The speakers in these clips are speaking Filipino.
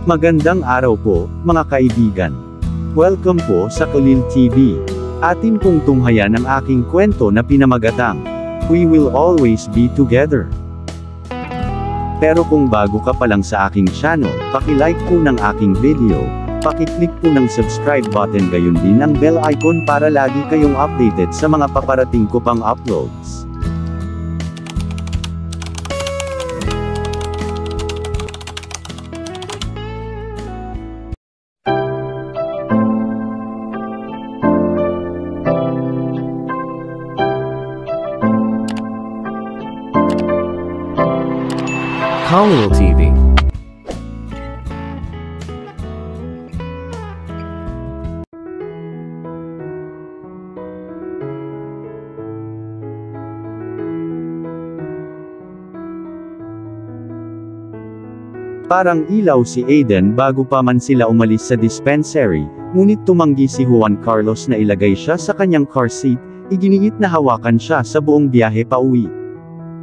Magandang araw po, mga kaibigan. Welcome po sa Kulil TV. Atin pong tunghayan ang aking kwento na pinamagatang, We Will Always Be Together. Pero kung bago ka pa lang sa aking channel, paki-like po ng aking video, paki-click po ng subscribe button gayon din ang bell icon para lagi kayong updated sa mga paparating ko pang uploads. Kulil TV. Parang ilaw si Aiden bago pa man sila umalis sa dispensary, ngunit tumanggi si Juan Carlos na ilagay siya sa kanyang car seat, iginiit na hawakan siya sa buong biyahe pa uwi.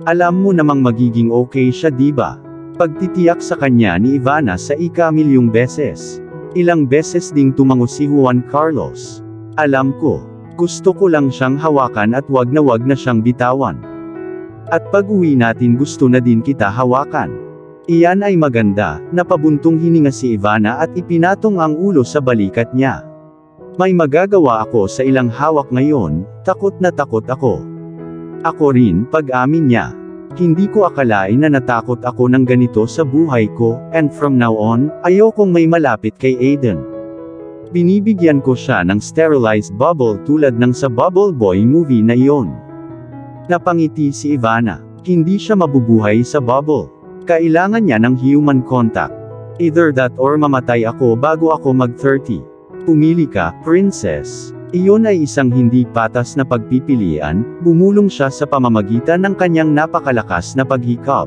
Alam mo namang magiging okay siya diba? Pagtitiyak sa kanya ni Ivana sa ika-milyong beses. Ilang beses ding tumango si Juan Carlos. Alam ko, gusto ko lang siyang hawakan at wag na siyang bitawan. At pag-uwi natin gusto na din kita hawakan. Iyan ay maganda, napabuntong hininga si Ivana at ipinatong ang ulo sa balikat niya. May magagawa ako sa ilang hawak ngayon, takot na takot ako. Ako rin, pag-amin niya. Hindi ko akalain na natakot ako ng ganito sa buhay ko, and from now on, ayokong may malapit kay Aiden. Binibigyan ko siya ng sterilized bubble tulad ng sa Bubble Boy movie na iyon. Napangiti si Ivana. Hindi siya mabubuhay sa bubble. Kailangan niya ng human contact. Either that or mamatay ako bago ako mag-30. Pumili ka, princess. Iyon ay isang hindi patas na pagpipilian, bumulong siya sa pamamagitan ng kanyang napakalakas na paghikab.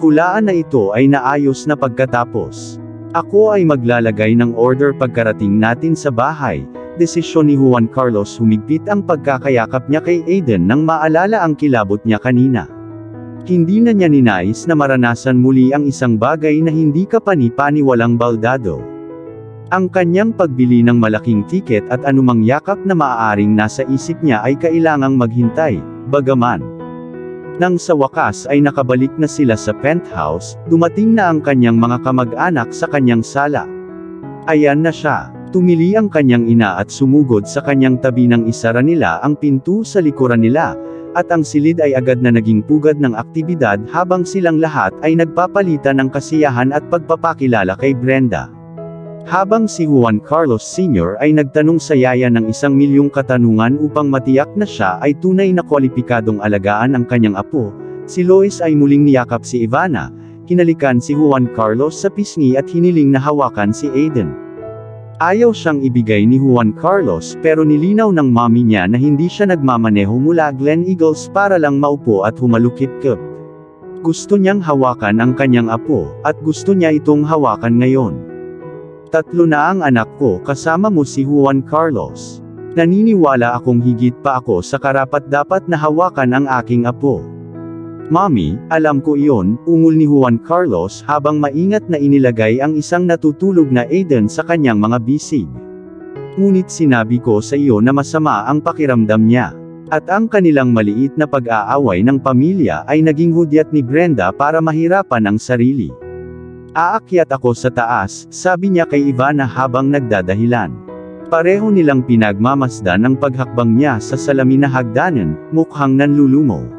Hulaan na ito ay naayos na pagkatapos. Ako ay maglalagay ng order pagkarating natin sa bahay. Desisyon ni Juan Carlos humigpit ang pagkakayakap niya kay Aiden nang maalala ang kilabot niya kanina. Hindi na niya ninais na maranasan muli ang isang bagay na hindi kapani-paniwalang baldado. Ang kanyang pagbili ng malaking tiket at anumang yakap na maaaring nasa isip niya ay kailangang maghintay, bagaman. Nang sa wakas ay nakabalik na sila sa penthouse, dumating na ang kanyang mga kamag-anak sa kanyang sala. Ayan na siya. Tumili ang kanyang ina at sumugod sa kanyang tabi nang isara nila ang pinto sa likuran nila, at ang silid ay agad na naging pugad ng aktibidad habang silang lahat ay nagpapalitan ng kasiyahan at pagpapakilala kay Brenda. Habang si Juan Carlos Sr. ay nagtanong sa yaya ng 1,000,000 katanungan upang matiyak na siya ay tunay na kwalipikadong alagaan ang kanyang apo, si Lois ay muling niyakap si Ivana, hinalikan si Juan Carlos sa pisngi at hiniling na hawakan si Aiden. Ayaw siyang ibigay ni Juan Carlos pero nilinaw ng mommy niya na hindi siya nagmamaneho mula Glen Eagles para lang maupo at humalukip-kip. Gusto niyang hawakan ang kanyang apo, at gusto niya itong hawakan ngayon. 3 na ang anak ko kasama mo si Juan Carlos. Naniniwala akong higit pa ako sa karapat-dapat na hawakan ang aking apo. Mommy, alam ko iyon, ungol ni Juan Carlos habang maingat na inilagay ang isang natutulog na Aiden sa kanyang mga bisig. Ngunit sinabi ko sa iyo na masama ang pakiramdam niya. At ang kanilang maliit na pag-aaway ng pamilya ay naging hudyat ni Brenda para mahirapan ang sarili. Aakyat ako sa taas, sabi niya kay Ivana habang nagdadahilan. Pareho nilang pinagmamasdan ang paghakbang niya sa salamin na hagdanan, mukhang nanlulumo.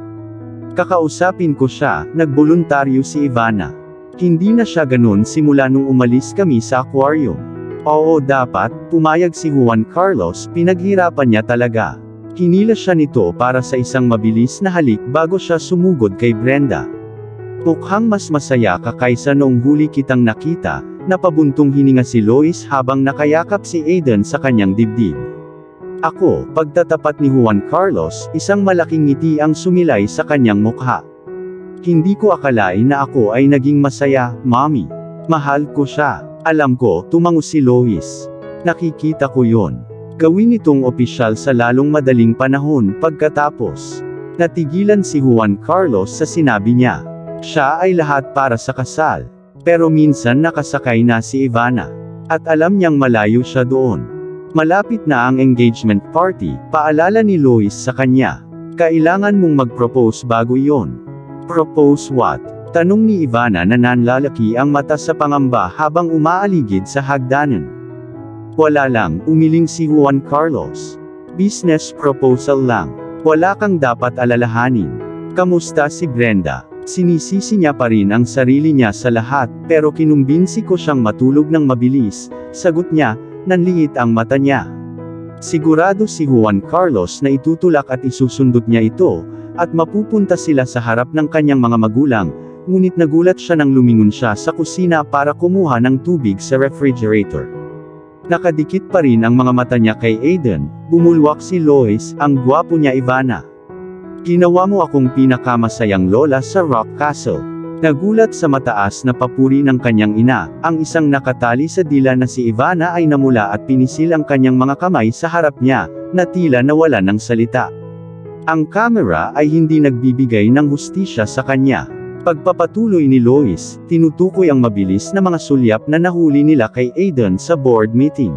Kakausapin ko siya, nagboluntaryo si Ivana. Hindi na siya ganun simula nung umalis kami sa aquarium. Oo dapat, pumayag si Juan Carlos, pinaghirapan niya talaga. Hinila siya nito para sa isang mabilis na halik bago siya sumugod kay Brenda. Mukhang mas masaya ka kaysa noong huli kitang nakita, napabuntong hininga si Lois habang nakayakap si Aiden sa kanyang dibdib. Ako, pagtatapat ni Juan Carlos, isang malaking ngiti ang sumilay sa kanyang mukha. Hindi ko akalain na ako ay naging masaya, Mommy. Mahal ko siya. Alam ko, tumango si Lois. Nakikita ko yon. Gawin itong opisyal sa lalong madaling panahon pagkatapos. Natigilan si Juan Carlos sa sinabi niya. Siya ay lahat para sa kasal. Pero minsan nakasakay na si Ivana. At alam niyang malayo siya doon. Malapit na ang engagement party, paalala ni Lois sa kanya. Kailangan mong mag-propose bago iyon. Propose what? Tanong ni Ivana na nanlalaki ang mata sa pangamba habang umaaligid sa hagdanan. Wala lang, umiling si Juan Carlos. Business proposal lang. Wala kang dapat alalahanin. Kamusta si Brenda? Sinisisi niya pa rin ang sarili niya sa lahat, pero kinumbinsi ko siyang matulog ng mabilis. Sagot niya, nanliit ang mata niya. Sigurado si Juan Carlos na itutulak at isusundot niya ito, at mapupunta sila sa harap ng kanyang mga magulang, ngunit nagulat siya nang lumingon siya sa kusina para kumuha ng tubig sa refrigerator. Nakadikit pa rin ang mga mata niya kay Aiden, bumulwak si Lois, ang gwapo niya Ivana. Ginawa mo akong pinakamasayang lola sa Rock Castle. Nagulat sa mataas na papuri ng kanyang ina, ang isang nakatali sa dila na si Ivana ay namula at pinisil ang kanyang mga kamay sa harap niya, na tila nawala ng salita. Ang kamera ay hindi nagbibigay ng hustisya sa kanya. Pagpapatuloy ni Lois, tinutukoy ang mabilis na mga sulyap na nahuli nila kay Aiden sa board meeting.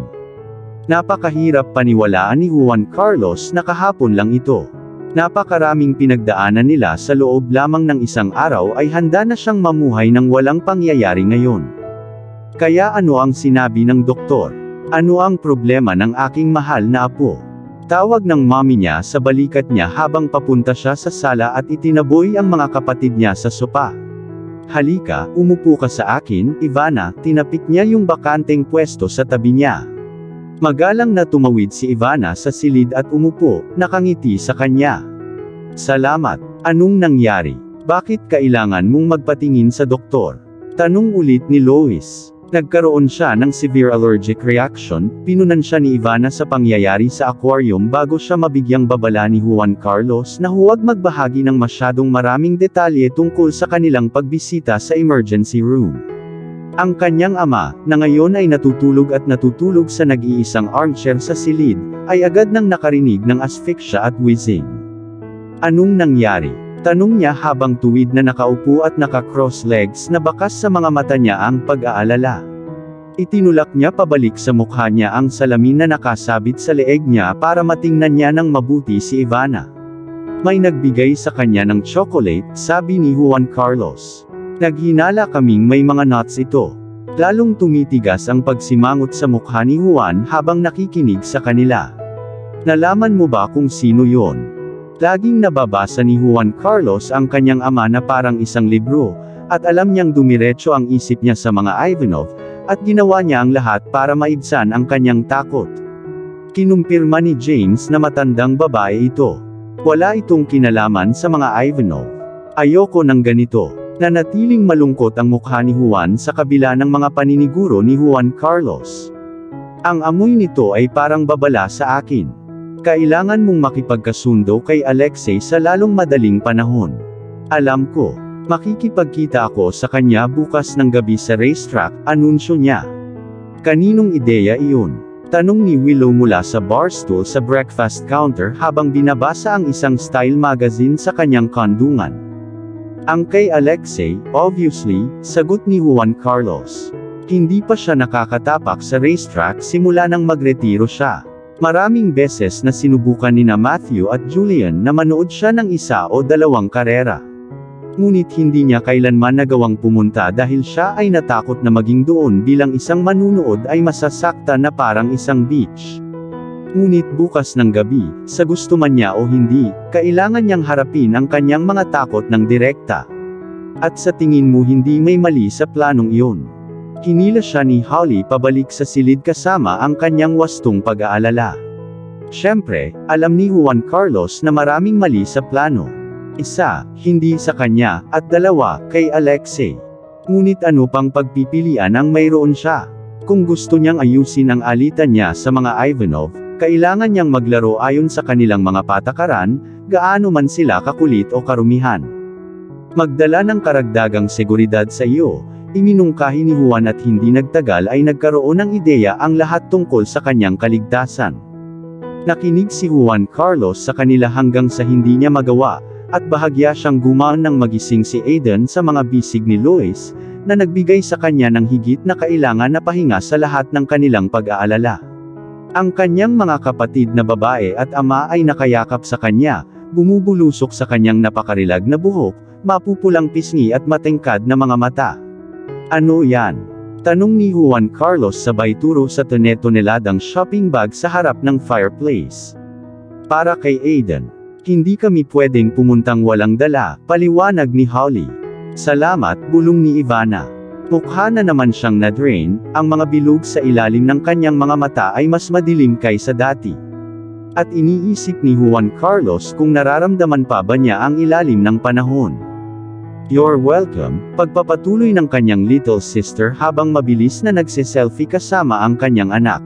Napakahirap paniwalaan ni Juan Carlos na kahapon lang ito. Napakaraming pinagdaanan nila sa loob lamang ng isang araw ay handa na siyang mamuhay ng walang pangyayari ngayon. Kaya ano ang sinabi ng doktor? Ano ang problema ng aking mahal na apo? Tawag ng mommy niya sa balikat niya habang papunta siya sa sala at itinaboy ang mga kapatid niya sa sopa. Halika, umupo ka sa akin, Ivana, tinapik niya yung bakanteng pwesto sa tabi niya. Magalang na tumawid si Ivana sa silid at umupo, nakangiti sa kanya. Salamat. Anong nangyari? Bakit kailangan mong magpatingin sa doktor? Tanong ulit ni Lois. Nagkaroon siya ng severe allergic reaction, pinunan siya ni Ivana sa pangyayari sa aquarium bago siya mabigyang babala ni Juan Carlos na huwag magbahagi ng masyadong maraming detalye tungkol sa kanilang pagbisita sa emergency room. Ang kanyang ama, na ngayon ay natutulog sa nag-iisang armchair sa silid, ay agad nang nakarinig ng asphyxia at wheezing. Anong nangyari? Tanong niya habang tuwid na nakaupo at naka-cross legs na bakas sa mga mata niya ang pag-aalala. Itinulak niya pabalik sa mukha niya ang salamin na nakasabit sa leeg niya para matingnan niya ng mabuti si Ivana. May nagbigay sa kanya ng chocolate, sabi ni Juan Carlos. Naghinala kaming may mga nuts ito. Lalong tumitigas ang pagsimangot sa mukha ni Juan habang nakikinig sa kanila. Nalaman mo ba kung sino yon? Laging nababasa ni Juan Carlos ang kanyang ama na parang isang libro, at alam niyang dumiretso ang isip niya sa mga Ivanov, at ginawa niya ang lahat para maibsan ang kanyang takot. Kinumpirma ni James na matandang babae ito. Wala itong kinalaman sa mga Ivanov. Ayoko ng ganito. Nanatiling malungkot ang mukha ni Juan sa kabila ng mga paniniguro ni Juan Carlos. Ang amoy nito ay parang babala sa akin. Kailangan mong makipagkasundo kay Alexei sa lalong madaling panahon. Alam ko, makikipagkita ako sa kanya bukas ng gabi sa racetrack, anunsyo niya. Kaninong ideya iyon? Tanong ni Willow mula sa barstool sa breakfast counter habang binabasa ang isang style magazine sa kanyang kandungan. Ang kay Alexei, obviously, sagot ni Juan Carlos. Hindi pa siya nakakatapak sa racetrack simula nang magretiro siya. Maraming beses na sinubukan nina Matthew at Julian na manood siya ng isa o dalawang karera. Ngunit hindi niya kailanman nagawang pumunta dahil siya ay natakot na maging doon bilang isang manunood ay masasakta na parang isang beach. Ngunit bukas ng gabi, sa gusto man niya o hindi, kailangan niyang harapin ang kanyang mga takot ng direkta. At sa tingin mo hindi may mali sa planong iyon. Hinila siya ni Holly pabalik sa silid kasama ang kanyang wastong pag-aalala. Siyempre, alam ni Juan Carlos na maraming mali sa plano. Isa, hindi sa kanya, at dalawa, kay Alexei. Ngunit ano pang pagpipilian ang mayroon siya? Kung gusto niyang ayusin ang alitan niya sa mga Ivanov, kailangan niyang maglaro ayon sa kanilang mga patakaran, gaano man sila kakulit o karumihan. Magdala ng karagdagang seguridad sa iyo, iminungkahi ni Juan at hindi nagtagal ay nagkaroon ng ideya ang lahat tungkol sa kanyang kaligtasan. Nakinig si Juan Carlos sa kanila hanggang sa hindi niya magawa, at bahagya siyang gumaan ng magising si Aiden sa mga bisig ni Lois, na nagbigay sa kanya ng higit na kailangan na pahinga sa lahat ng kanilang pag-aalala. Ang kanyang mga kapatid na babae at ama ay nakayakap sa kanya, bumubulusok sa kanyang napakarilag na buhok, mapupulang pisngi at matingkad na mga mata. Ano yan? Tanong ni Juan Carlos sabay turo sa tone-toneladang shopping bag sa harap ng fireplace. Para kay Aiden. Hindi kami pwedeng pumuntang walang dala, paliwanag ni Holly. Salamat, bulong ni Ivana. Mukha na naman siyang na-drain, ang mga bilog sa ilalim ng kanyang mga mata ay mas madilim kaysa dati. At iniisip ni Juan Carlos kung nararamdaman pa ba niya ang ilalim ng panahon. You're welcome, pagpapatuloy ng kanyang little sister habang mabilis na nagse-selfie kasama ang kanyang anak.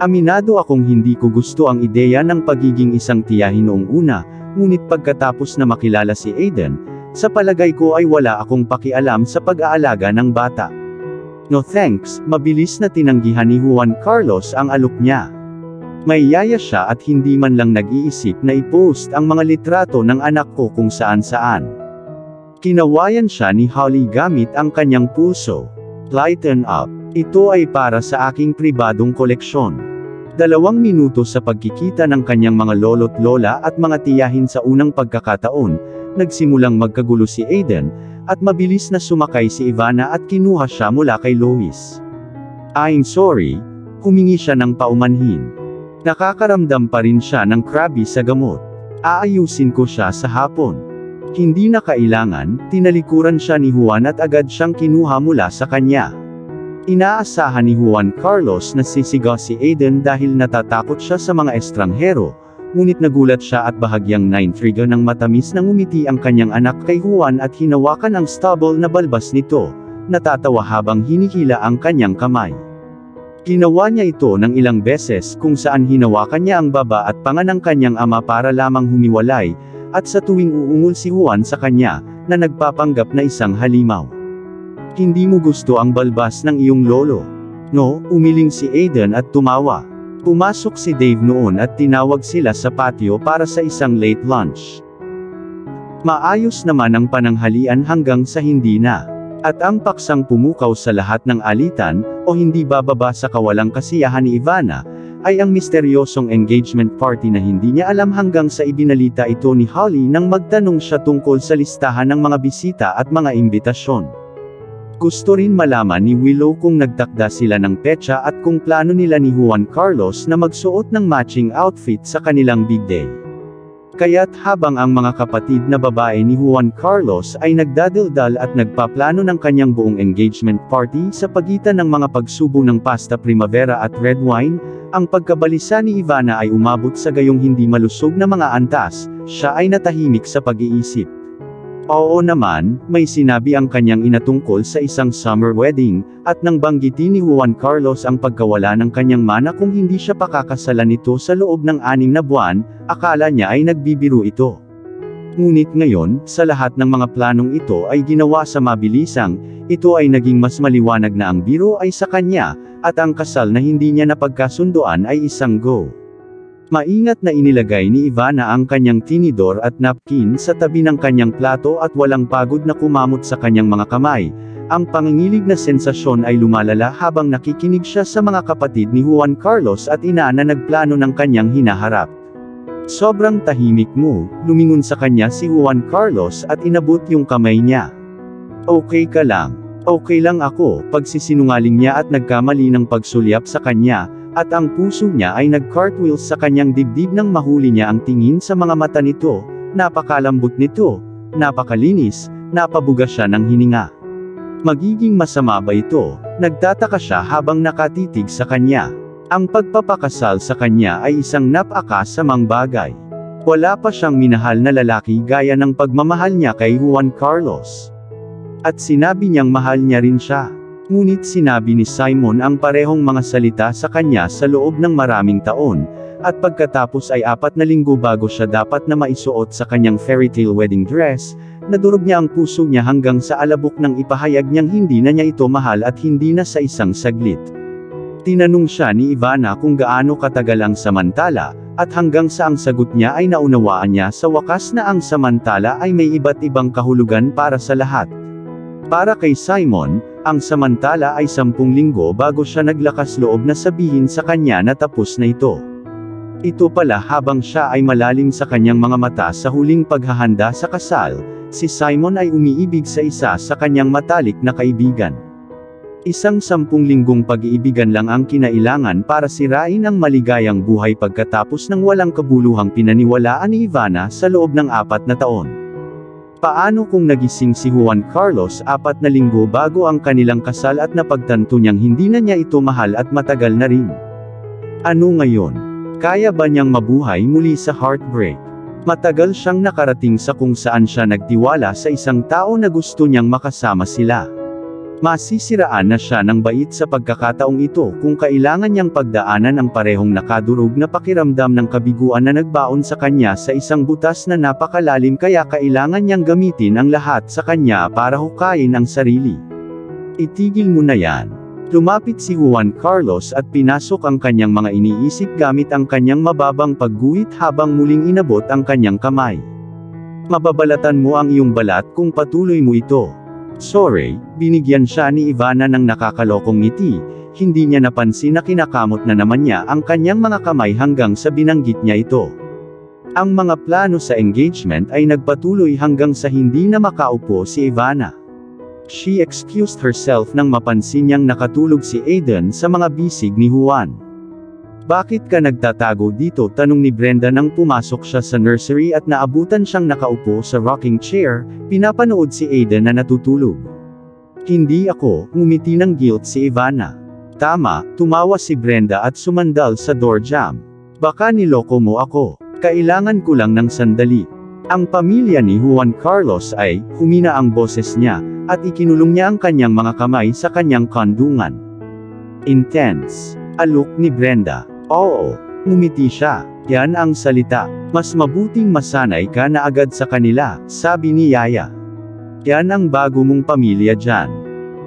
Aminado akong hindi ko gusto ang ideya ng pagiging isang tiyahin noong una, ngunit pagkatapos na makilala si Aiden, sa palagay ko ay wala akong pakialam sa pag-aalaga ng bata. No thanks, mabilis na tinanggihan ni Juan Carlos ang alok niya. May yaya siya at hindi man lang nag-iisip na i-post ang mga litrato ng anak ko kung saan-saan. Kinawayan siya ni Holly gamit ang kanyang pulso. Lighten up. Ito ay para sa aking pribadong koleksyon. 2 minuto sa pagkikita ng kanyang mga lolo't lola at mga tiyahin sa unang pagkakataon, nagsimulang magkagulo si Aiden, at mabilis na sumakay si Ivana at kinuha siya mula kay Lois. I'm sorry, humingi siya ng paumanhin. Nakakaramdam pa rin siya ng crabby sa gamot. Aayusin ko siya sa hapon. Hindi na kailangan, tinalikuran siya ni Juan at agad siyang kinuha mula sa kanya. Inaasahan ni Juan Carlos na sisigaw si Aiden dahil natatakot siya sa mga estranghero, ngunit nagulat siya at bahagyang naintriga ng matamis nang ngumiti ang kanyang anak kay Juan at hinawakan ang stubble na balbas nito, natatawa habang hinihila ang kanyang kamay. Ginawa niya ito ng ilang beses kung saan hinawakan niya ang baba at panga ng kanyang ama para lamang humiwalay, at sa tuwing uungol si Juan sa kanya, na nagpapanggap na isang halimaw. Hindi mo gusto ang balbas ng iyong lolo? No, umiling si Aiden at tumawa. Pumasok si Dave noon at tinawag sila sa patio para sa isang late lunch. Maayos naman ang pananghalian hanggang sa hindi na. At ang paksang pumukaw sa lahat ng alitan, o hindi bababa sa kawalang kasiyahan ni Ivana, ay ang misteryosong engagement party na hindi niya alam hanggang sa ibinalita ito ni Holly nang magtanong siya tungkol sa listahan ng mga bisita at mga imbitasyon. Gusto rin malaman ni Willow kung nagtakda sila ng petsa at kung plano nila ni Juan Carlos na magsuot ng matching outfit sa kanilang big day. Kaya't habang ang mga kapatid na babae ni Juan Carlos ay nagdadaldal at nagpaplano ng kanyang buong engagement party sa pagitan ng mga pagsubo ng pasta primavera at red wine, ang pagkabalisa ni Ivana ay umabot sa gayong hindi malusog na mga antas, siya ay natahimik sa pag-iisip. Oo naman, may sinabi ang kanyang ina tungkol sa isang summer wedding, at nang banggitin ni Juan Carlos ang pagkawala ng kanyang mana kung hindi siya pakakasalan nito sa loob ng 6 na buwan, akala niya ay nagbibiro ito. Ngunit ngayon, sa lahat ng mga planong ito ay ginawa sa mabilisang, ito ay naging mas maliwanag na ang biro ay sa kanya, at ang kasal na hindi niya napagkasunduan ay isang go. Maingat na inilagay ni Ivana ang kanyang tinidor at napkin sa tabi ng kanyang plato at walang pagod na kumamot sa kanyang mga kamay. Ang pangingilig na sensasyon ay lumalala habang nakikinig siya sa mga kapatid ni Juan Carlos at ina na nagplano ng kanyang hinaharap. Sobrang tahimik mo, lumingon sa kanya si Juan Carlos at inabot yung kamay niya. Okay ka lang. Okay lang ako, pagsisinungaling niya at nagkamali ng pagsulyap sa kanya. At ang puso niya ay nag-cartwheels sa kanyang dibdib nang mahuli niya ang tingin sa mga mata nito, napakalambot nito, napakalinis, napabuga siya ng hininga. Magiging masama ba ito? Nagtataka siya habang nakatitig sa kanya. Ang pagpapakasal sa kanya ay isang napakasamang bagay. Wala pa siyang minahal na lalaki gaya ng pagmamahal niya kay Juan Carlos. At sinabi niyang mahal niya rin siya. Ngunit sinabi ni Simon ang parehong mga salita sa kanya sa loob ng maraming taon, at pagkatapos ay 4 na linggo bago siya dapat na maisuot sa kanyang fairytale wedding dress, nadurog niya ang puso niya hanggang sa alabok nang ipahayag niyang hindi na niya ito mahal at hindi na sa isang saglit. Tinanong siya ni Ivana kung gaano katagal ang samantala, at hanggang sa ang sagot niya ay naunawaan niya sa wakas na ang samantala ay may iba't ibang kahulugan para sa lahat. Para kay Simon, ang samantala ay 10 linggo bago siya naglakas loob na sabihin sa kanya na tapos na ito. Ito pala habang siya ay malalim sa kanyang mga mata sa huling paghahanda sa kasal, si Simon ay umiibig sa isa sa kanyang matalik na kaibigan. Isang 10 linggong pag-iibigan lang ang kinailangan para sirain ang maligayang buhay pagkatapos ng walang kabuluhang pinaniwalaan ni Ivana sa loob ng 4 na taon. Paano kung nagising si Juan Carlos 4 na linggo bago ang kanilang kasal at napagtanto niyang hindi na niya ito mahal at matagal na rin? Ano ngayon? Kaya ba niyang mabuhay muli sa heartbreak? Matagal siyang nakarating sa kung saan siya nagtiwala sa isang tao na gusto niyang makasama sila. Masisiraan na siya ng bait sa pagkakataong ito kung kailangan niyang pagdaanan ang parehong nakadurog na pakiramdam ng kabiguan na nagbaon sa kanya sa isang butas na napakalalim kaya kailangan niyang gamitin ang lahat sa kanya para hukayin ang sarili. Itigil mo na yan. Lumapit si Juan Carlos at pinasok ang kanyang mga iniisip gamit ang kanyang mababang pagguhit habang muling inabot ang kanyang kamay. Mababalatan mo ang iyong balat kung patuloy mo ito. Sorry, binigyan siya ni Ivana ng nakakalokong ngiti, hindi niya napansin na kinakamot na naman niya ang kanyang mga kamay hanggang sa binanggit niya ito. Ang mga plano sa engagement ay nagpatuloy hanggang sa hindi na makaupo si Ivana. She excused herself nang mapansin niyang nakatulog si Aiden sa mga bisig ni Juan. Bakit ka nagtatago dito? Tanong ni Brenda nang pumasok siya sa nursery at naabutan siyang nakaupo sa rocking chair, pinapanood si Aiden na natutulog. Hindi ako, ngumiti ng guilt si Ivana. Tama, tumawa si Brenda at sumandal sa door jamb. Baka niloko mo ako. Kailangan ko lang ng sandali. Ang pamilya ni Juan Carlos ay, humina ang boses niya, at ikinulong niya ang kanyang mga kamay sa kanyang kandungan. Intense. Alok ni Brenda. Oo, ngumiti siya. Yan ang salita. Mas mabuting masanay ka na agad sa kanila, sabi ni Yaya. Yan ang bago mong pamilya dyan.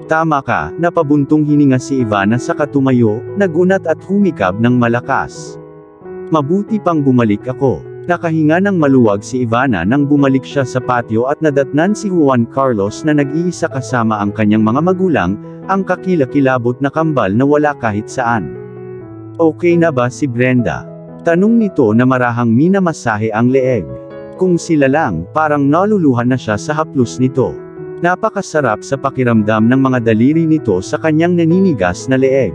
Tama ka, napabuntong hininga si Ivana sa katumayo, nagunat at humikab ng malakas. Mabuti pang bumalik ako. Nakahinga ng maluwag si Ivana nang bumalik siya sa patio at nadatnan si Juan Carlos na nag-iisa kasama ang kanyang mga magulang, ang kakilakilabot na kambal na wala kahit saan. Okay na ba si Brenda? Tanong nito na marahang minamasahe ang leeg. Kung sila lang, parang naluluhan na siya sa haplos nito. Napakasarap sa pakiramdam ng mga daliri nito sa kanyang naninigas na leeg.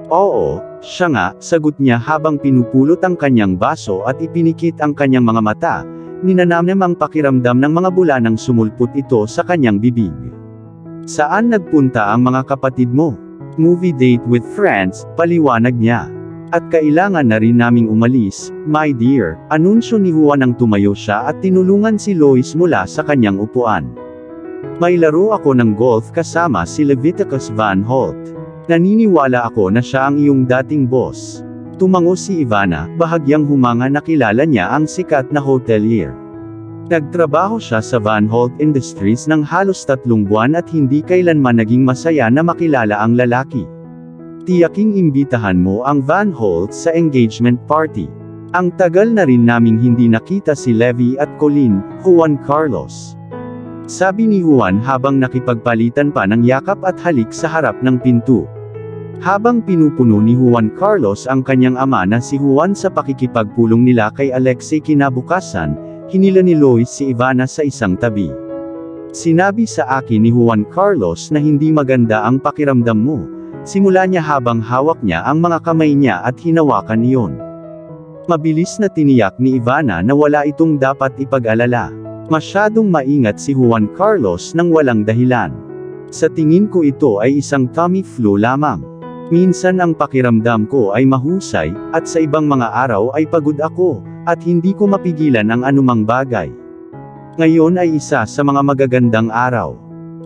Oo, siya nga, sagot niya habang pinupulot ang kanyang baso at ipinikit ang kanyang mga mata, ninanamnam ang pakiramdam ng mga bula nang sumulpot ito sa kanyang bibig. Saan nagpunta ang mga kapatid mo? Movie date with friends, paliwanag niya. At kailangan na rin naming umalis, my dear, anunsyo ni Juan nang tumayo siya at tinulungan si Lois mula sa kanyang upuan. May laro ako ng golf kasama si Leviticus Van Holt. Naniniwala ako na siya ang iyong dating boss. Tumango si Ivana, bahagyang humanga na kilala niya ang sikat na hotelier. Nagtrabaho siya sa Van Holt Industries ng halos 3 buwan at hindi kailanman naging masaya na makilala ang lalaki. Tiyaking imbitahan mo ang Van Holt sa engagement party. Ang tagal na rin naming hindi nakita si Levi at Colleen, Juan Carlos. Sabi ni Juan habang nakipagpalitan pa ng yakap at halik sa harap ng pinto. Habang pinupuno ni Juan Carlos ang kanyang ama na si Juan sa pakikipagpulong nila kay Alexei kinabukasan, hinila ni Lois si Ivana sa isang tabi. Sinabi sa akin ni Juan Carlos na hindi maganda ang pakiramdam mo. Simula niya habang hawak niya ang mga kamay niya at hinawakan iyon. Mabilis na tiniyak ni Ivana na wala itong dapat ipag-alala. Masyadong maingat si Juan Carlos nang walang dahilan. Sa tingin ko ito ay isang tummy flu lamang. Minsan ang pakiramdam ko ay mahusay, at sa ibang mga araw ay pagod ako, at hindi ko mapigilan ang anumang bagay. Ngayon ay isa sa mga magagandang araw.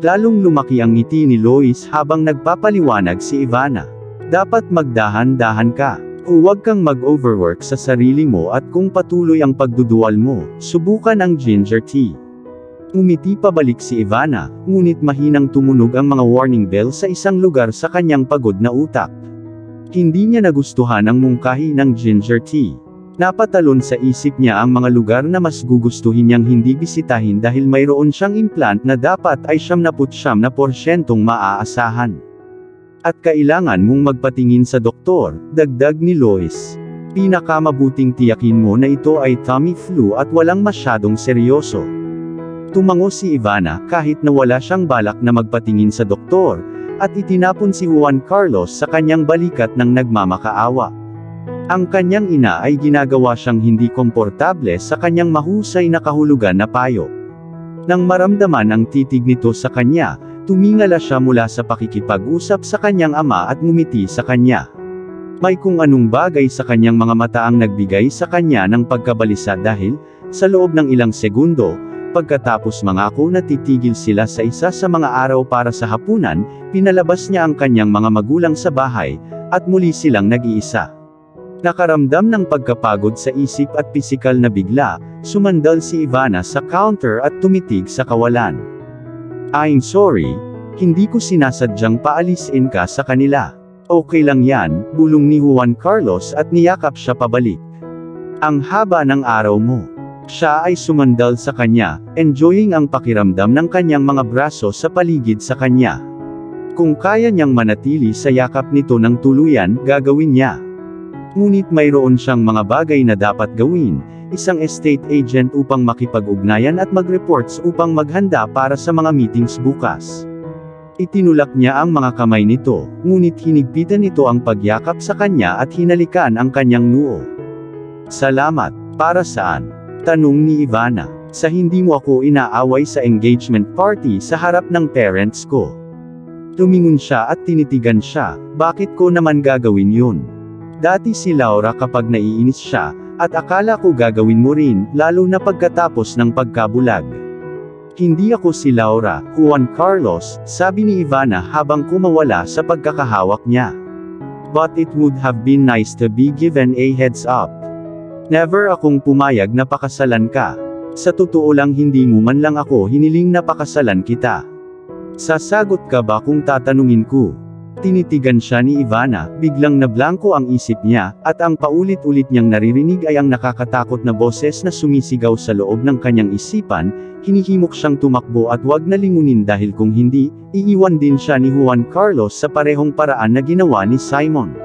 Lalong lumaki ang ngiti ni Lois habang nagpapaliwanag si Ivana. Dapat magdahan-dahan ka. Huwag kang mag-overwork sa sarili mo at kung patuloy ang pagduduwal mo, subukan ang ginger tea. Umiti pabalik si Ivana, ngunit mahinang tumunog ang mga warning bell sa isang lugar sa kanyang pagod na utak. Hindi niya nagustuhan ang mungkahi ng ginger tea. Napatalon sa isip niya ang mga lugar na mas gugustuhin niyang hindi bisitahin dahil mayroon siyang implant na dapat ay 99% maaasahan. At kailangan mong magpatingin sa doktor, dagdag ni Lois. Pinakamabuting tiyakin mo na ito ay tummy flu at walang masyadong seryoso. Tumango si Ivana kahit na wala siyang balak na magpatingin sa doktor, at itinapon si Juan Carlos sa kanyang balikat ng nagmamakaawa. Ang kanyang ina ay ginagawa siyang hindi komportable sa kanyang mahusay na kahulugan na payo. Nang maramdaman ang titig nito sa kanya, tumingala siya mula sa pakikipag-usap sa kanyang ama at ngumiti sa kanya. May kung anong bagay sa kanyang mga mata ang nagbigay sa kanya ng pagkabalisa dahil, sa loob ng ilang segundo, pagkatapos mangako na titigil sila sa isa sa mga araw para sa hapunan, pinalabas niya ang kanyang mga magulang sa bahay, at muli silang nag-iisa. Nakaramdam ng pagkapagod sa isip at pisikal na bigla, sumandal si Ivana sa counter at tumitig sa kawalan. I'm sorry, hindi ko sinasadyang paalisin ka sa kanila. Okay lang yan, bulong ni Juan Carlos at niyakap siya pabalik. Ang haba ng araw mo. Siya ay sumandal sa kanya, enjoying ang pakiramdam ng kanyang mga braso sa paligid sa kanya. Kung kaya niyang manatili sa yakap nito ng tuluyan, gagawin niya. Ngunit mayroon siyang mga bagay na dapat gawin, isang estate agent upang makipag-ugnayan at mag-reports upang maghanda para sa mga meetings bukas. Itinulak niya ang mga kamay nito, ngunit hinigpitan nito ang pagyakap sa kanya at hinalikan ang kanyang noo. Salamat, para saan? Tanong ni Ivana. Sa hindi mo ako inaaway sa engagement party sa harap ng parents ko. Tumingon siya at tinitigan siya, bakit ko naman gagawin yun? Dati si Laura kapag naiinis siya, at akala ko gagawin mo rin, lalo na pagkatapos ng pagkabulag. Hindi ako si Laura, Juan Carlos, sabi ni Ivana habang kumawala sa pagkakahawak niya. But it would have been nice to be given a heads up. Never akong pumayag na pakasalan ka. Sa totoo lang hindi mo man lang ako hiniling na pakasalan kita. Sasagot ka ba kung tatanungin ko? Tinitigan siya ni Ivana, biglang nablangko ang isip niya, at ang paulit-ulit niyang naririnig ay ang nakakatakot na boses na sumisigaw sa loob ng kanyang isipan, hinihimok siyang tumakbo at wag na lingunin dahil kung hindi, iiwan din siya ni Juan Carlos sa parehong paraan na ginawa ni Simon.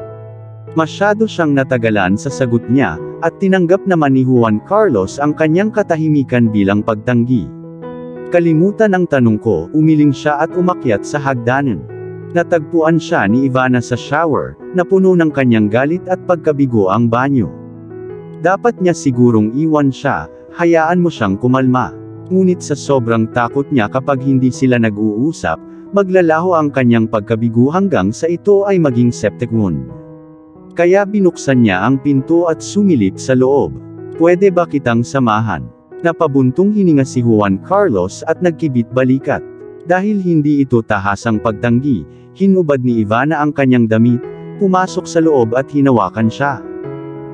Masyado siyang natagalan sa sagot niya, at tinanggap naman ni Juan Carlos ang kanyang katahimikan bilang pagtanggi. Kalimutan ang tanong ko, umiling siya at umakyat sa hagdanan. Natagpuan siya ni Ivana sa shower, na puno ng kanyang galit at pagkabigo ang banyo. Dapat niya sigurong iwan siya, hayaan mo siyang kumalma. Ngunit sa sobrang takot niya kapag hindi sila nag-uusap, maglalaho ang kanyang pagkabigo hanggang sa ito ay maging septic wound. Kaya binuksan niya ang pinto at sumilip sa loob. Pwede ba kitang samahan? Napabuntong hininga si Juan Carlos at nagkibit balikat. Dahil hindi ito tahasang pagtanggi, hinubad ni Ivana ang kanyang damit, pumasok sa loob at hinawakan siya.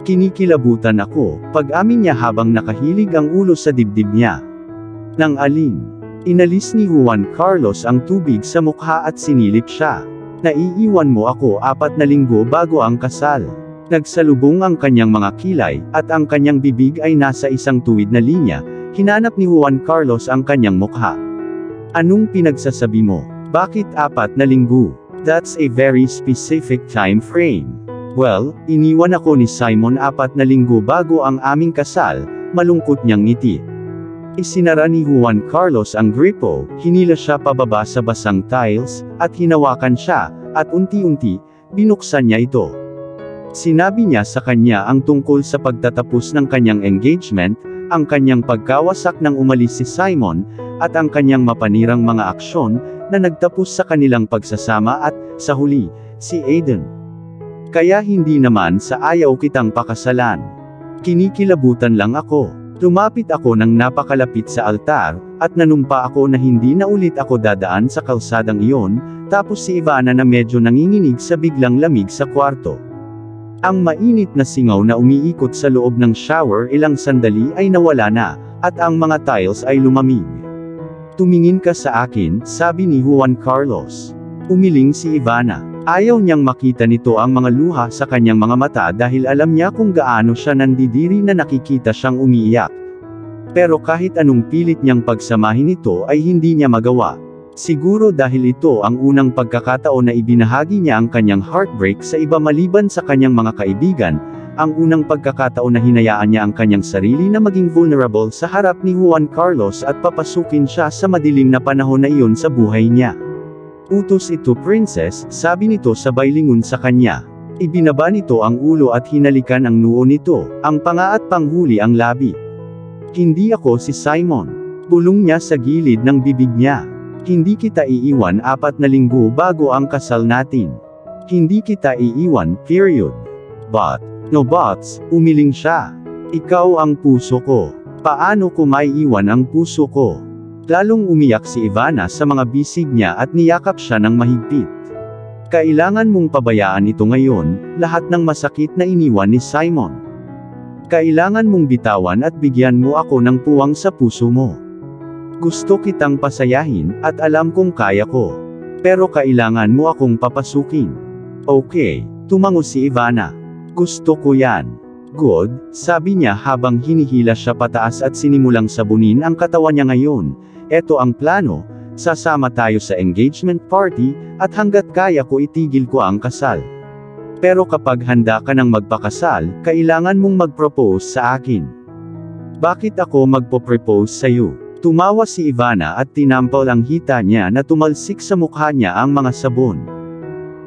Kinikilabutan ako, pag-amin niya habang nakahilig ang ulo sa dibdib niya. Nang alin? Inalis ni Juan Carlos ang tubig sa mukha at sinilip siya. Naiiwan mo ako 4 na linggo bago ang kasal. Nagsalubong ang kanyang mga kilay, at ang kanyang bibig ay nasa isang tuwid na linya, hinanap ni Juan Carlos ang kanyang mukha. Anong pinagsasabi mo? Bakit 4 na linggo? That's a very specific time frame. Well, iniwan ako ni Simon 4 na linggo bago ang aming kasal, malungkot niyang ngiti. Isinara ni Juan Carlos ang gripo, hinila siya pababa sa basang tiles, at hinawakan siya, at unti-unti, binuksan niya ito. Sinabi niya sa kanya ang tungkol sa pagtatapos ng kanyang engagement, ang kanyang pagkawasak nang umalis si Simon, at ang kanyang mapanirang mga aksyon, na nagtapos sa kanilang pagsasama at, sa huli, si Aiden. Kaya hindi naman sa ayaw kitang pakasalan. Kinikilabutan lang ako. Lumapit ako nang napakalapit sa altar, at nanumpa ako na hindi na ulit ako dadaan sa kalsadang iyon, tapos si Ivana na medyo nanginginig sa biglang lamig sa kwarto. Ang mainit na singaw na umiikot sa loob ng shower ilang sandali ay nawala na, at ang mga tiles ay lumamig. Tumingin ka sa akin, sabi ni Juan Carlos. Umiling si Ivana. Ayaw niyang makita nito ang mga luha sa kanyang mga mata dahil alam niya kung gaano siya nandidiri na nakikita siyang umiiyak. Pero kahit anong pilit niyang pagsamahin ito ay hindi niya magawa. Siguro dahil ito ang unang pagkakataon na ibinahagi niya ang kanyang heartbreak sa iba maliban sa kanyang mga kaibigan, ang unang pagkakataon na hinayaan niya ang kanyang sarili na maging vulnerable sa harap ni Juan Carlos at papasukin siya sa madilim na panahon na iyon sa buhay niya. Utos ito princess, sabi nito sabay lingon sa kanya. Ibinaba nito ang ulo at hinalikan ang noo nito, ang panga at panghuli ang labi. Hindi ako si Simon. Bulong niya sa gilid ng bibig niya. Hindi kita iiwan 4 na linggo bago ang kasal natin. Hindi kita iiwan, period. But, no buts, umiling siya. Ikaw ang puso ko. Paano ko maiiwan ang puso ko? Lalong umiyak si Ivana sa mga bisig niya at niyakap siya ng mahigpit. Kailangan mong pabayaan ito ngayon, lahat ng masakit na iniwan ni Simon. Kailangan mong bitawan at bigyan mo ako ng puwang sa puso mo. Gusto kitang pasayahin, at alam kong kaya ko. Pero kailangan mo akong papasukin. Okay, tumango si Ivana. Gusto ko yan. Good, sabi niya habang hinihila siya pataas at sinimulang sabunin ang katawan niya ngayon. Eto ang plano, sasama tayo sa engagement party, at hanggat kaya ko itigil ko ang kasal. Pero kapag handa ka ng magpakasal, kailangan mong mag-propose sa akin. Bakit ako magpo-propose sa'yo? Tumawa si Ivana at tinampal ang hita niya na tumalsik sa mukha niya ang mga sabon.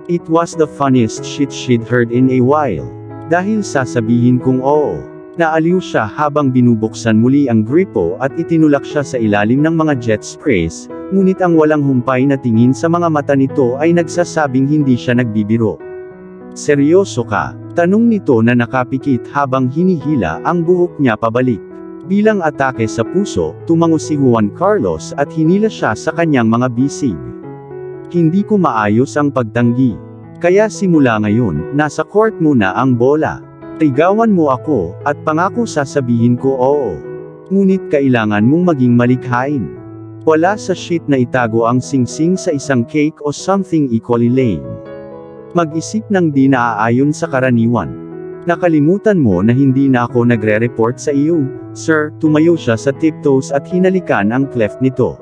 It was the funniest shit she'd heard in a while. Dahil sasabihin kong oo. Naaliw siya habang binubuksan muli ang gripo at itinulak siya sa ilalim ng mga jet sprays, ngunit ang walang humpay na tingin sa mga mata nito ay nagsasabing hindi siya nagbibiro. Seryoso ka? Tanong nito na nakapikit habang hinihila ang buhok niya pabalik. Bilang atake sa puso, tumango si Juan Carlos at hinila siya sa kanyang mga bisig. Hindi ko maayos ang pagtanggi. Kaya simula ngayon, nasa court mo na ang bola. Tigawan mo ako, at pangako sasabihin ko oo. Ngunit kailangan mong maging malikhain. Wala sa shit na itago ang singsing sa isang cake o something equally lame. Mag-isip ng di naaayon sa karaniwan. Nakalimutan mo na hindi na ako nagre-report sa iyo, sir. Tumayo siya sa tiptoes at hinalikan ang cleft nito.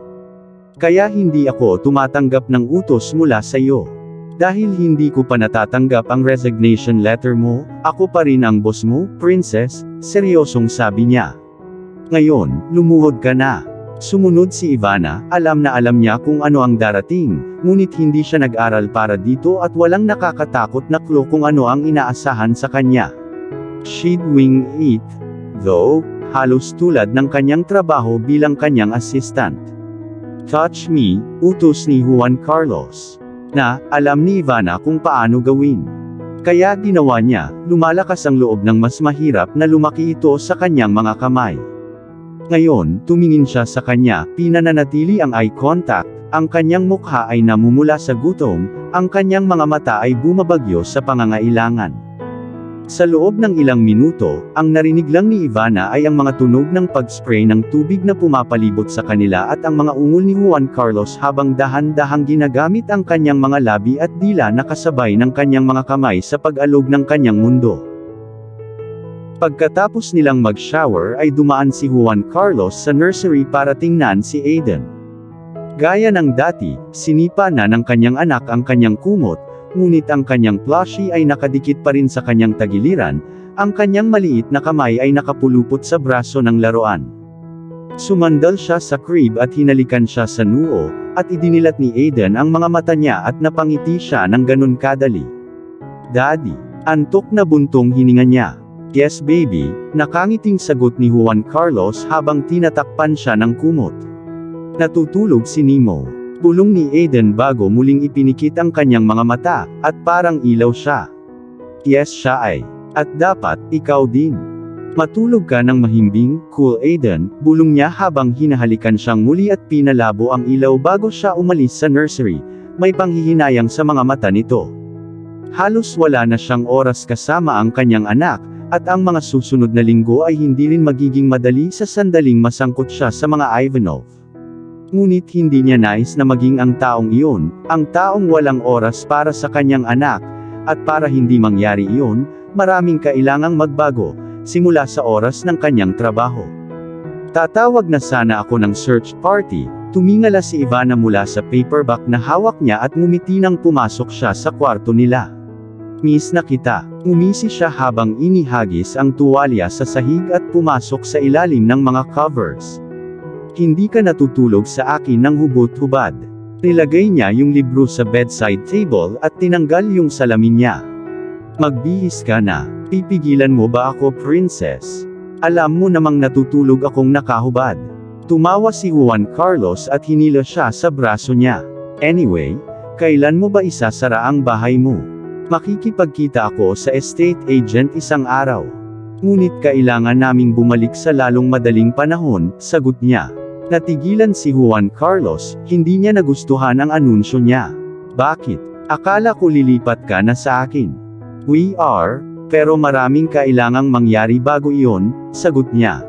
Kaya hindi ako tumatanggap ng utos mula sa iyo. Dahil hindi ko pa natatanggap ang resignation letter mo, ako pa rin ang boss mo, princess, seryosong sabi niya. Ngayon, lumuhod ka na. Sumunod si Ivana, alam na alam niya kung ano ang darating, ngunit hindi siya nag-aral para dito at walang nakakatakot na clue kung ano ang inaasahan sa kanya. She'd wing it, though, halos tulad ng kanyang trabaho bilang kanyang assistant. Touch me, utos ni Juan Carlos. Na, alam ni Ivana kung paano gawin. Kaya ginawa niya, lumalakas ang loob ng mas mahirap na lumaki ito sa kanyang mga kamay. Ngayon, tumingin siya sa kanya, pinananatili ang eye contact, ang kanyang mukha ay namumula sa gutom, ang kanyang mga mata ay bumabagyo sa pangangailangan. Sa loob ng ilang minuto, ang narinig lang ni Ivana ay ang mga tunog ng pag-spray ng tubig na pumapalibot sa kanila at ang mga ungol ni Juan Carlos habang dahan-dahang ginagamit ang kanyang mga labi at dila na kasabay ng kanyang mga kamay sa pag-alog ng kanyang mundo. Pagkatapos nilang mag-shower ay dumaan si Juan Carlos sa nursery para tingnan si Aiden. Gaya ng dati, sinipa na ng kanyang anak ang kanyang kumot, ngunit ang kanyang plushie ay nakadikit pa rin sa kanyang tagiliran, ang kanyang maliit na kamay ay nakapulupot sa braso ng laruan. Sumandal siya sa crib at hinalikan siya sa noo, at idinilat ni Aiden ang mga mata niya at napangiti siya ng ganun kadali. Daddy, antok na buntong hininga niya. Yes baby, nakangiting sagot ni Juan Carlos habang tinatakpan siya ng kumot. Natutulog si Nemo. Bulong ni Aiden bago muling ipinikit ang kanyang mga mata, at parang ilaw siya. Yes siya ay. At dapat, ikaw din. Matulog ka ng mahimbing, cool Aiden, bulong niya habang hinahalikan siyang muli at pinalabo ang ilaw bago siya umalis sa nursery, may panghihinayang sa mga mata nito. Halos wala na siyang oras kasama ang kanyang anak, at ang mga susunod na linggo ay hindi rin magiging madali sa sandaling masangkot siya sa mga Ivanov. Ngunit hindi niya nais na maging ang taong iyon, ang taong walang oras para sa kanyang anak, at para hindi mangyari iyon, maraming kailangang magbago, simula sa oras ng kanyang trabaho. Tatawag na sana ako ng search party, tumingala si Ivana mula sa paperback na hawak niya at ngumiti nang pumasok siya sa kwarto nila. Miss na kita. Umisi siya habang inihagis ang tuwalya sa sahig at pumasok sa ilalim ng mga covers. Hindi ka natutulog sa akin ng hubot-hubad. Nilagay niya yung libro sa bedside table at tinanggal yung salamin niya. Magbihis ka na. Pipigilan mo ba ako, princess? Alam mo namang natutulog akong nakahubad. Tumawa si Juan Carlos at hinila siya sa braso niya. Anyway, kailan mo ba isasara ang bahay mo? Makikipagkita ako sa estate agent isang araw. Ngunit kailangan naming bumalik sa lalong madaling panahon, sagot niya. Natigilan si Juan Carlos, hindi niya nagustuhan ang anunsyo niya. Bakit? Akala ko lilipat ka na sa akin. We are, pero maraming kailangang mangyari bago iyon, sagot niya.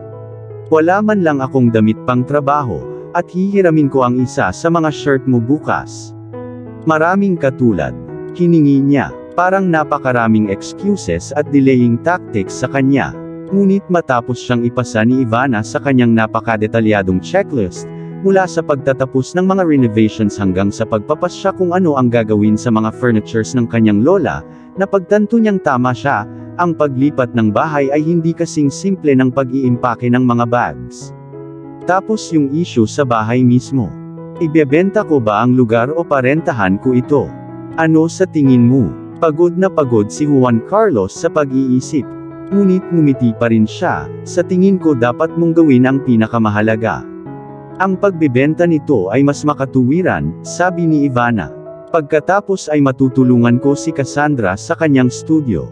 Wala man lang akong damit pang trabaho, at hihiramin ko ang isa sa mga shirt mo bukas. Maraming katulad. Hiningi niya. Parang napakaraming excuses at delaying tactics sa kanya. Ngunit matapos siyang ipasa ni Ivana sa kanyang napakadetalyadong checklist, mula sa pagtatapos ng mga renovations hanggang sa pagpapasya kung ano ang gagawin sa mga furnitures ng kanyang lola, napagtanto niyang tama siya, ang paglipat ng bahay ay hindi kasing simple ng pag-iimpake ng mga bags. Tapos yung issue sa bahay mismo. Ibebenta ko ba ang lugar o parentahan ko ito? Ano sa tingin mo? Pagod na pagod si Juan Carlos sa pag-iisip. Ngunit ngumiti pa rin siya, sa tingin ko dapat mong gawin ang pinakamahalaga. Ang pagbebenta nito ay mas makatuwiran, sabi ni Ivana. Pagkatapos ay matutulungan ko si Cassandra sa kanyang studio.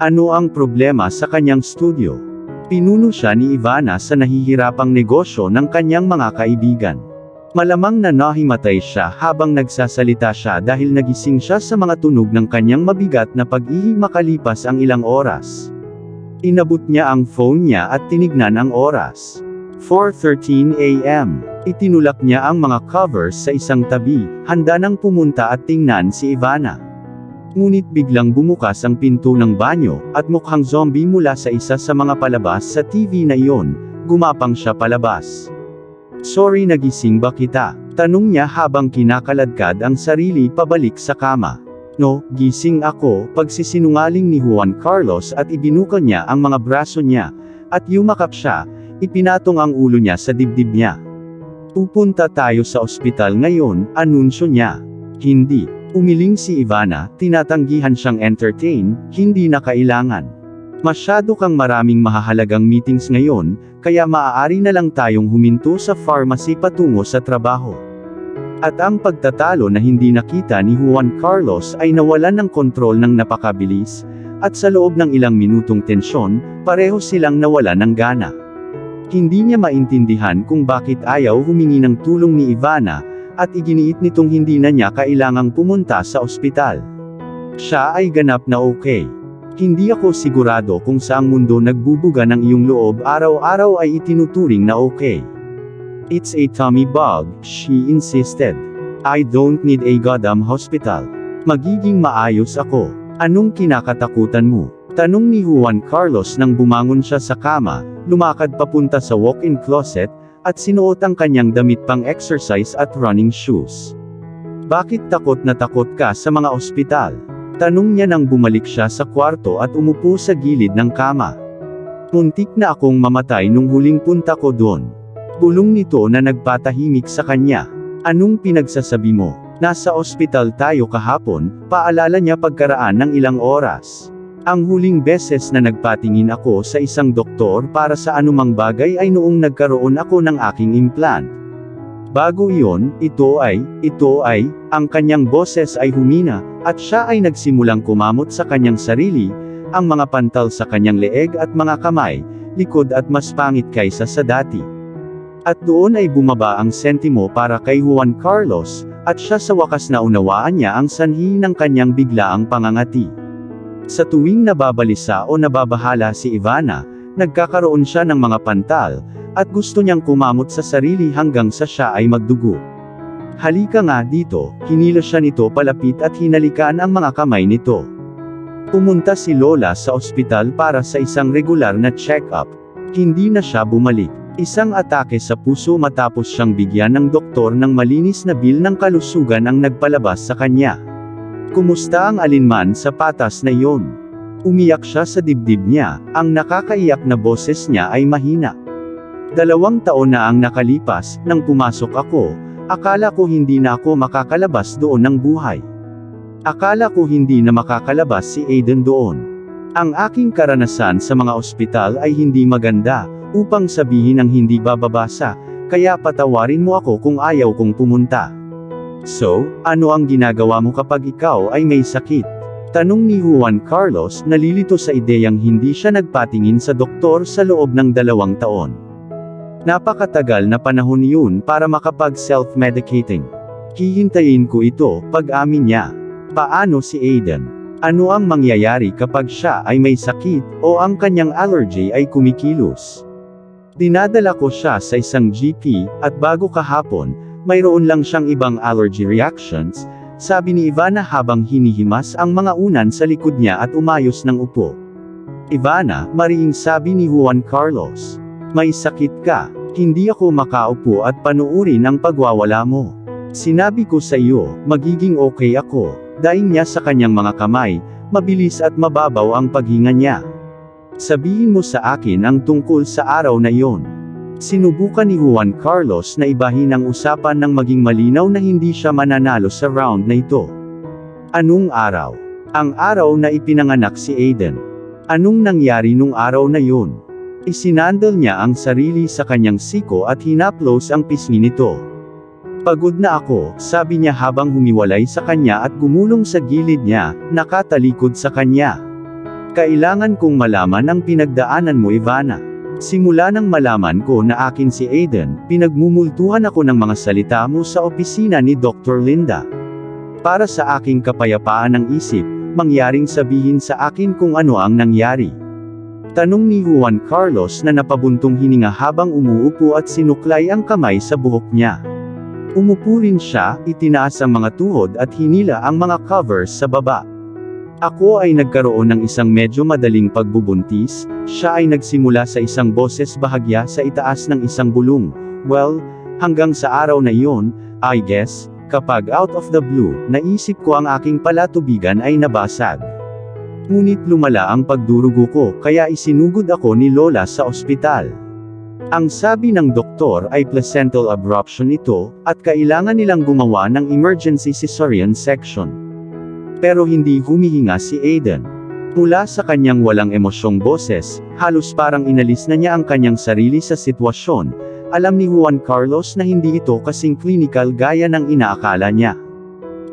Ano ang problema sa kanyang studio? Pinuno siya ni Ivana sa nahihirapang negosyo ng kanyang mga kaibigan. Malamang na nahimatay siya habang nagsasalita siya dahil nagising siya sa mga tunog ng kanyang mabigat na pag-ihi makalipas ang ilang oras. Inabot niya ang phone niya at tinignan ang oras. 4:13 AM. Itinulak niya ang mga covers sa isang tabi, handa nang pumunta at tingnan si Ivana. Ngunit biglang bumukas ang pinto ng banyo, at mukhang zombie mula sa isa sa mga palabas sa TV na iyon, gumapang siya palabas. Sorry, nagising ba kita? Tanong niya habang kinakaladkad ang sarili pabalik sa kama. No, gising ako, pagsisinungaling ni Juan Carlos at ibinuka niya ang mga braso niya, at yumakap siya, ipinatong ang ulo niya sa dibdib niya. Pupunta tayo sa ospital ngayon, anunsyo niya. Hindi. Umiling si Ivana, tinatanggihan siyang entertain, hindi na kailangan. Masyado kang maraming mahahalagang meetings ngayon, kaya maaari na lang tayong huminto sa pharmacy patungo sa trabaho. At ang pagtatalo na hindi nakita ni Juan Carlos ay nawalan ng kontrol ng napakabilis, at sa loob ng ilang minutong tensyon, pareho silang nawalan ng gana. Hindi niya maintindihan kung bakit ayaw humingi ng tulong ni Ivana, at iginiit nitong hindi na niya kailangang pumunta sa ospital. Siya ay ganap na okay. Hindi ako sigurado kung saang mundo nagbubuga ng iyong loob araw-araw ay itinuturing na okay. It's a tummy bug, she insisted. I don't need a goddamn hospital. Magiging maayos ako. Anong kinakatakutan mo? Tanong ni Juan Carlos nang bumangon siya sa kama, lumakad papunta sa walk-in closet, at sinuot ang kanyang damit pang exercise at running shoes. Bakit takot na takot ka sa mga ospital? Tanong niya nang bumalik siya sa kwarto at umupo sa gilid ng kama. Muntik na akong mamatay nung huling punta ko doon. Bulong nito na nagpatahimik sa kanya. Anong pinagsasabi mo? Nasa ospital tayo kahapon, paalala niya pagkaraan ng ilang oras. Ang huling beses na nagpatingin ako sa isang doktor para sa anumang bagay ay noong nagkaroon ako ng aking implant. Bago iyon, ito ay, ang kanyang boses ay humina, at siya ay nagsimulang kumamot sa kanyang sarili, ang mga pantal sa kanyang leeg at mga kamay, likod at mas pangit kaysa sa dati. At doon ay bumaba ang sentimo para kay Juan Carlos, at siya sa wakas na unawaan niya ang sanhi ng kanyang biglaang pangangati. Sa tuwing nababalisa o nababahala si Ivana, nagkakaroon siya ng mga pantal, at gusto niyang kumamot sa sarili hanggang sa siya ay magdugo. Halika nga dito, hinilos siya nito palapit at hinalikan ang mga kamay nito. Pumunta si Lola sa ospital para sa isang regular na check-up. Hindi na siya bumalik. Isang atake sa puso matapos siyang bigyan ng doktor ng malinis na bil ng kalusugan ang nagpalabas sa kanya. Kumusta ang alinman sa patas na iyon? Umiyak siya sa dibdib niya, ang nakakaiyak na boses niya ay mahina. 2 taon na ang nakalipas, nang pumasok ako, akala ko hindi na ako makakalabas doon ng buhay. Akala ko hindi na makakalabas si Aiden doon. Ang aking karanasan sa mga ospital ay hindi maganda, upang sabihin ang hindi bababasa, kaya patawarin mo ako kung ayaw kong pumunta. So, ano ang ginagawa mo kapag ikaw ay may sakit? Tanong ni Juan Carlos, nalilito sa ideyang hindi siya nagpatingin sa doktor sa loob ng 2 taon. Napakatagal na panahon yun para makapag-self-medicating. Hihintayin ko ito, pag-amin niya. Paano si Aiden? Ano ang mangyayari kapag siya ay may sakit, o ang kanyang allergy ay kumikilos? Dinadala ko siya sa isang GP, at bago kahapon, mayroon lang siyang ibang allergy reactions, sabi ni Ivana habang hinihimas ang mga unan sa likod niya at umayos ng upo. Ivana, mariing sabi ni Juan Carlos. May sakit ka, hindi ako makaupo at panuurin ang pagwawala mo. Sinabi ko sa iyo, magiging okay ako, daing niya sa kanyang mga kamay, mabilis at mababaw ang paghinga niya. Sabihin mo sa akin ang tungkol sa araw na iyon. Sinubukan ni Juan Carlos na ibahin ang usapan nang maging malinaw na hindi siya mananalo sa round na ito. Anong araw? Ang araw na ipinanganak si Aiden. Anong nangyari nung araw na iyon? Isinandal niya ang sarili sa kanyang siko at hinaplos ang pisngi nito. Pagod na ako, sabi niya habang humiwalay sa kanya at gumulong sa gilid niya, nakatalikod sa kanya. Kailangan kong malaman ang pinagdaanan mo, Ivana. Simula nang malaman ko na akin si Aiden, pinagmumultuhan ako ng mga salita mo sa opisina ni Dr. Linda. Para sa aking kapayapaan ng isip, mangyaring sabihin sa akin kung ano ang nangyari. Tanong ni Juan Carlos na napabuntong hininga habang umuupo at sinuklay ang kamay sa buhok niya. Umupo rin siya, itinaas ang mga tuhod at hinila ang mga covers sa baba. Ako ay nagkaroon ng isang medyo madaling pagbubuntis, siya ay nagsimula sa isang boses bahagya sa itaas ng isang bulong. Well, hanggang sa araw na iyon, I guess, kapag out of the blue, naisip ko ang aking palatubigan ay nabasag. Ngunit lumala ang pagdurugo ko, kaya isinugod ako ni Lola sa ospital. Ang sabi ng doktor ay placental abruption ito, at kailangan nilang gumawa ng emergency cesarean section. Pero hindi humihinga si Aiden. Mula sa kanyang walang emosyong boses, halos parang inalis na niya ang kanyang sarili sa sitwasyon. Alam ni Juan Carlos na hindi ito kasing clinical gaya ng inaakala niya.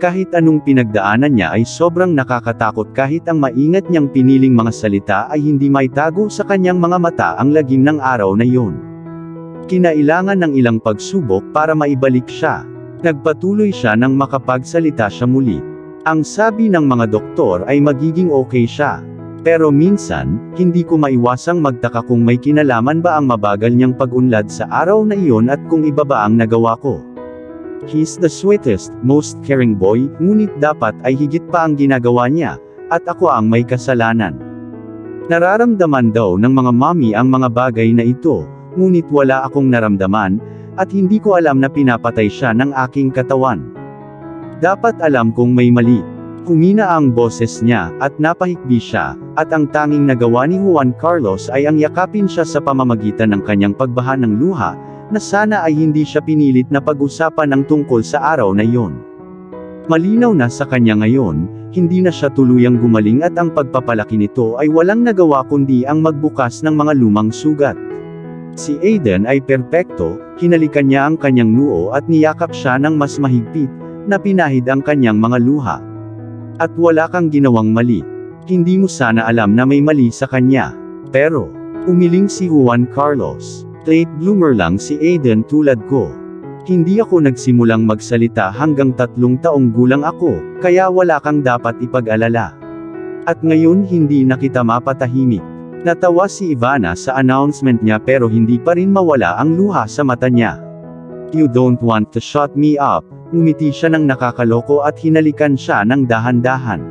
Kahit anong pinagdaanan niya ay sobrang nakakatakot kahit ang maingat niyang piniling mga salita ay hindi maitago sa kanyang mga mata ang lagim ng araw na iyon. Kinailangan ng ilang pagsubok para maibalik siya. Nagpatuloy siya nang makapagsalita siya muli. Ang sabi ng mga doktor ay magiging okay siya. Pero minsan, hindi ko maiwasang magtaka kung may kinalaman ba ang mabagal niyang pag-unlad sa araw na iyon at kung iba ba ang nagawa ko. He's the sweetest, most caring boy, ngunit dapat ay higit pa ang ginagawa niya, at ako ang may kasalanan. Nararamdaman daw ng mga mommy ang mga bagay na ito, ngunit wala akong naramdaman, at hindi ko alam na pinapatay siya ng aking katawan. Dapat alam kong may mali. Humina ang boses niya, at napahikbi siya, at ang tanging nagawa ni Juan Carlos ay ang yakapin siya sa pamamagitan ng kanyang pagbaha ng luha, na sana ay hindi siya pinilit na pag-usapan ang tungkol sa araw na iyon. Malinaw na sa kanya ngayon, hindi na siya tuluyang gumaling at ang pagpapalaki nito ay walang nagawa kundi ang magbukas ng mga lumang sugat. Si Aiden ay perpekto, hinalikan niya ang kanyang noo at niyakap siya ng mas mahigpit, na pinahid ang kanyang mga luha. At wala kang ginawang mali. Hindi mo sana alam na may mali sa kanya. Pero, umiling si Juan Carlos. Late bloomer lang si Aiden tulad ko. Hindi ako nagsimulang magsalita hanggang 3 taong gulang ako, kaya wala kang dapat ipag-alala. At ngayon hindi na kita mapatahimik. Natawa si Ivana sa announcement niya pero hindi pa rin mawala ang luha sa mata niya. "You don't want to shut me up," ngumiti siya ng nakakaloko at hinalikan siya ng dahan-dahan.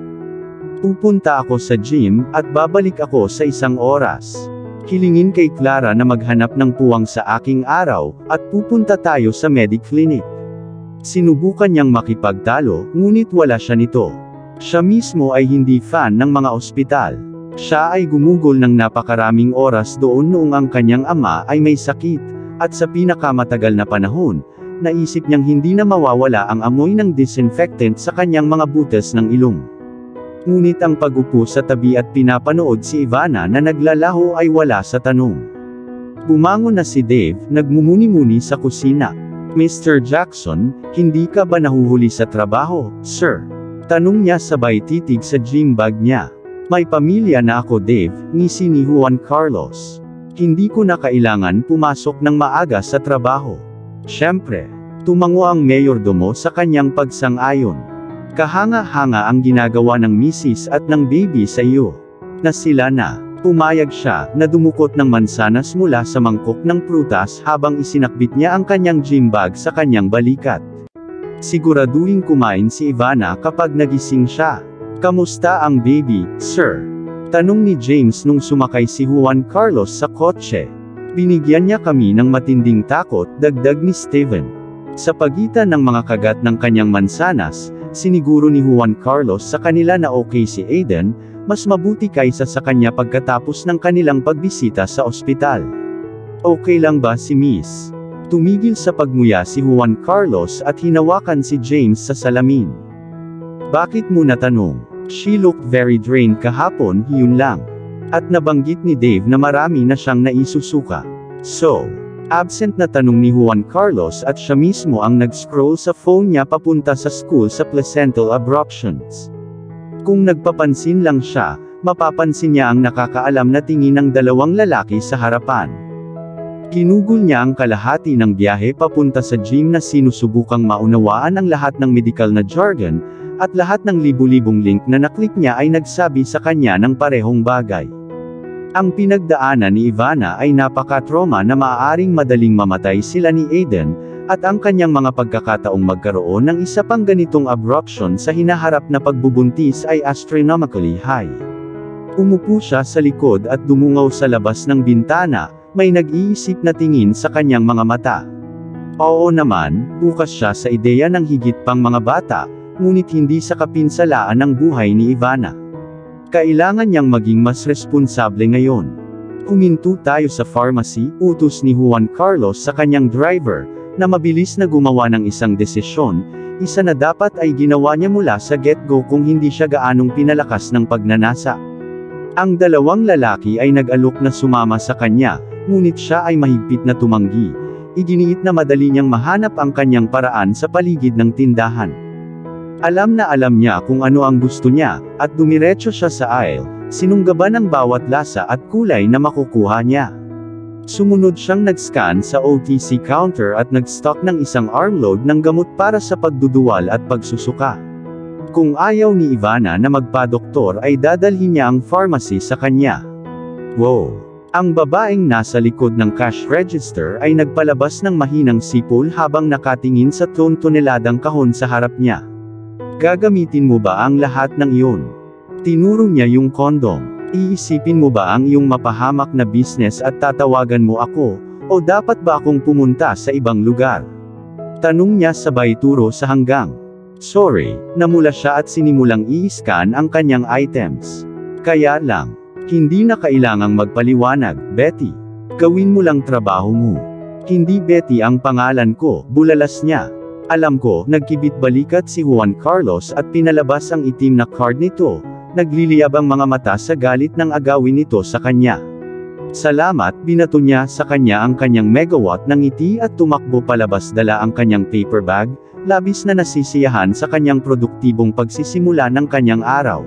"Pupunta ako sa gym, at babalik ako sa 1 oras. Hilingin kay Clara na maghanap ng puwang sa aking araw, at pupunta tayo sa Mediclinic." Sinubukan niyang makipagtalo, ngunit wala siya nito. Siya mismo ay hindi fan ng mga ospital. Siya ay gumugol ng napakaraming oras doon noong ang kanyang ama ay may sakit, at sa pinakamatagal na panahon, naisip niyang hindi na mawawala ang amoy ng disinfectant sa kanyang mga butas ng ilong. Ngunit ang pag-upo sa tabi at pinapanood si Ivana na naglalaho ay wala sa tanong. Bumangon na si Dave, nagmumuni-muni sa kusina. "Mr. Jackson, hindi ka ba nahuhuli sa trabaho, sir?" Tanong niya sabay titig sa gym bag niya. "May pamilya na ako, Dave," ngisi ni Juan Carlos. "Hindi ko na kailangan pumasok ng maaga sa trabaho." "Siyempre." Tumango ang mayordomo sa kanyang pagsang-ayon. "Kahanga-hanga ang ginagawa ng misis at ng baby sa iyo. Na sila na." Pumayag siya, na dumukot ng mansanas mula sa mangkok ng prutas habang isinakbit niya ang kanyang gym bag sa kanyang balikat. Siguraduhin kumain si Ivana kapag nagising siya. "Kamusta ang baby, sir?" Tanong ni James nung sumakay si Juan Carlos sa kotse. "Binigyan niya kami ng matinding takot," dagdag ni Steven. Sa pagitan ng mga kagat ng kanyang mansanas, siniguro ni Juan Carlos sa kanila na okay si Aiden, mas mabuti kaysa sa kanya pagkatapos ng kanilang pagbisita sa ospital. "Okay lang ba si Miss?" Tumigil sa pagmuya si Juan Carlos at hinawakan si James sa salamin. "Bakit mo natanong? She looked very drained kahapon, yun lang." At nabanggit ni Dave na marami na siyang naisusuka. "So, absent na tanong ni Juan Carlos at siya mismo ang nag-scroll sa phone niya papunta sa school sa placental abruptions. Kung nagpapansin lang siya, mapapansin niya ang nakakaalam na tingin ng 2 lalaki sa harapan. Ginugol niya ang kalahati ng biyahe papunta sa gym na sinusubukang maunawaan ang lahat ng medical na jargon, at lahat ng libu-libong link na naklik niya ay nagsabi sa kanya ng parehong bagay. Ang pinagdaanan ni Ivana ay napaka-trauma na maaaring madaling mamatay sila ni Aiden, at ang kanyang mga pagkakataong magkaroon ng isa pang ganitong abruption sa hinaharap na pagbubuntis ay astronomically high. Umupo siya sa likod at dumungaw sa labas ng bintana, may nag-iisip na tingin sa kanyang mga mata. Oo naman, bukas siya sa ideya ng higit pang mga bata, ngunit hindi sa kapinsalaan ng buhay ni Ivana. Kailangan niyang maging mas responsable ngayon. "Huminto tayo sa pharmacy," utos ni Juan Carlos sa kanyang driver, na mabilis na gumawa ng isang desisyon, isa na dapat ay ginawa niya mula sa get-go kung hindi siya gaanong pinalakas ng pagnanasa. Ang 2 lalaki ay nag-alok na sumama sa kanya, ngunit siya ay mahigpit na tumanggi. Iginiit na madali niyang mahanap ang kanyang paraan sa paligid ng tindahan. Alam na alam niya kung ano ang gusto niya, at dumiretso siya sa aisle, sinunggaban ang bawat lasa at kulay na makukuha niya. Sumunod siyang nag-scan sa OTC counter at nag-stock ng isang armload ng gamot para sa pagduduwal at pagsusuka. Kung ayaw ni Ivana na magpa-doktor ay dadalhin niya ang pharmacy sa kanya. Wow! Ang babaeng nasa likod ng cash register ay nagpalabas ng mahinang sipol habang nakatingin sa toneladang kahon sa harap niya. "Gagamitin mo ba ang lahat ng iyon?" Tinuro niya yung kondom. "Iisipin mo ba ang iyong mapahamak na business at tatawagan mo ako, o dapat ba akong pumunta sa ibang lugar?" Tanong niya sabay turo sa hanggang. "Sorry," namula siya at sinimulang i-scan ang kanyang items. "Kaya lang, hindi na kailangang magpaliwanag, Betty. Gawin mo lang trabaho mo." "Hindi Betty ang pangalan ko," bulalas niya. "Alam ko," nagkibit balikat si Juan Carlos at pinalabas ang itim na card nito. Nagliliyab ang mga mata sa galit ng agawin nito sa kanya. "Salamat," binato niya sa kanya ang kanyang megawatt ng ngiti at tumakbo palabas dala ang kanyang paper bag, labis na nasisiyahan sa kanyang produktibong pagsisimula ng kanyang araw.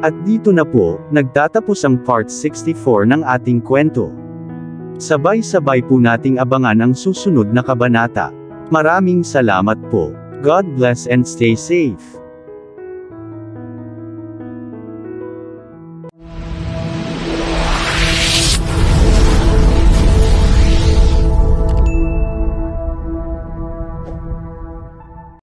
At dito na po, nagtatapos ang part 64 ng ating kwento. Sabay-sabay po nating abangan ang susunod na kabanata. Maraming salamat po. God bless and stay safe.